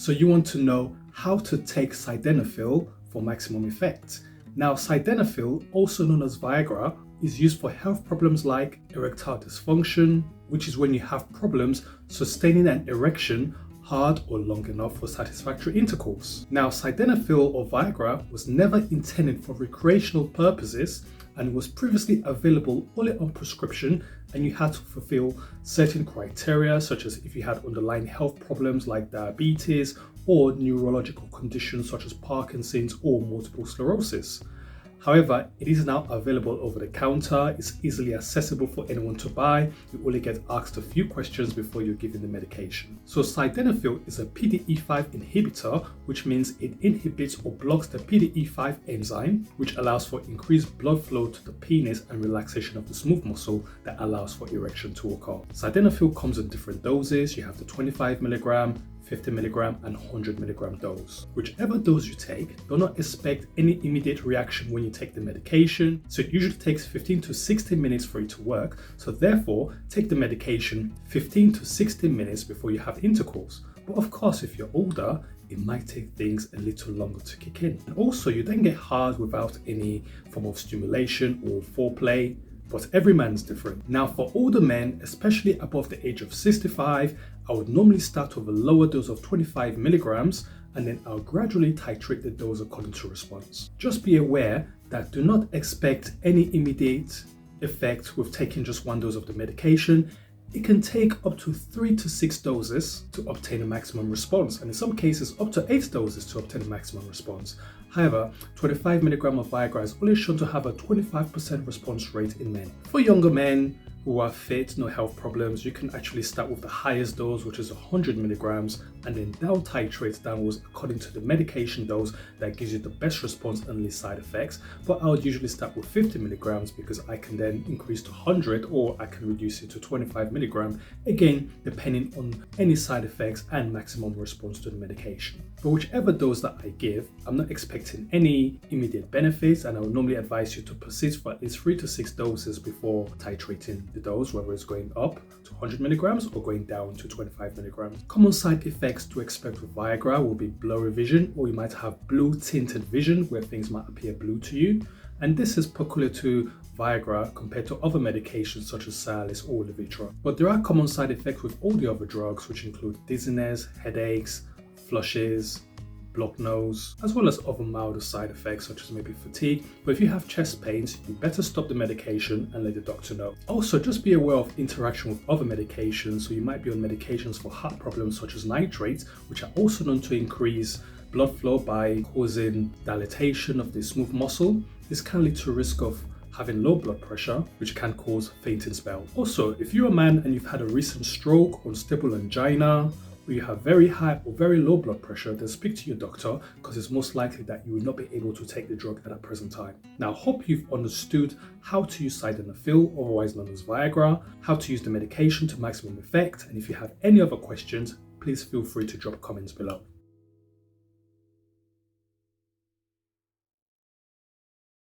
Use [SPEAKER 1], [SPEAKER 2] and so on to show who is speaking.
[SPEAKER 1] So you want to know how to take sildenafil for maximum effect. Now, sildenafil, also known as Viagra, is used for health problems like erectile dysfunction, which is when you have problems sustaining an erection hard or long enough for satisfactory intercourse. Now, sildenafil or Viagra was never intended for recreational purposes and was previously available only on prescription, and you had to fulfill certain criteria, such as if you had underlying health problems like diabetes or neurological conditions such as Parkinson's or multiple sclerosis. However, it is now available over the counter. It's easily accessible for anyone to buy. You only get asked a few questions before you're given the medication. So sildenafil is a PDE5 inhibitor, which means it inhibits or blocks the PDE5 enzyme, which allows for increased blood flow to the penis and relaxation of the smooth muscle that allows for erection to occur. Sildenafil comes in different doses. You have the 25 mg, 50 mg and 100 mg dose. Whichever dose you take, do not expect any immediate reaction when you take the medication. So it usually takes 15 to 60 minutes for it to work. So therefore, take the medication 15 to 60 minutes before you have intercourse. But of course, if you're older, it might take things a little longer to kick in. And also, you then get hard without any form of stimulation or foreplay. But every man is different. Now, for older men, especially above the age of 65, I would normally start with a lower dose of 25 mg and then I'll gradually titrate the dose according to response. Just be aware that do not expect any immediate effect with taking just one dose of the medication. It can take up to 3 to 6 doses to obtain a maximum response, and in some cases up to 8 doses to obtain a maximum response. However, 25 mg of Viagra is only shown to have a 25% response rate in men. For younger men who are fit, no health problems, you can actually start with the highest dose, which is 100 mg, and then down titrate downwards according to the medication dose that gives you the best response and least side effects. But I would usually start with 50 mg because I can then increase to 100 or I can reduce it to 25 mg, again depending on any side effects and maximum response to the medication. For whichever dose that I give, I'm not expecting any immediate benefits, and I would normally advise you to persist for at least 3 to 6 doses before titrating the dose, whether it's going up to 100 mg or going down to 25 mg. Common side effects to expect with Viagra will be blurry vision, or you might have blue-tinted vision where things might appear blue to you. And this is peculiar to Viagra compared to other medications such as Cialis or Levitra. But there are common side effects with all the other drugs, which include dizziness, headaches, flushes, blocked nose, as well as other milder side effects such as maybe fatigue. But if you have chest pains, you better stop the medication and let the doctor know. Also, just be aware of interaction with other medications. So you might be on medications for heart problems such as nitrates, which are also known to increase blood flow by causing dilatation of the smooth muscle. This can lead to a risk of having low blood pressure, which can cause fainting spell. Also, if you're a man and you've had a recent stroke, unstable angina, or you have very high or very low blood pressure, then speak to your doctor, because it's most likely that you will not be able to take the drug at that present time. Now, hope you've understood how to use sildenafil, otherwise known as Viagra, how to use the medication to maximum effect, and if you have any other questions, please feel free to drop comments below.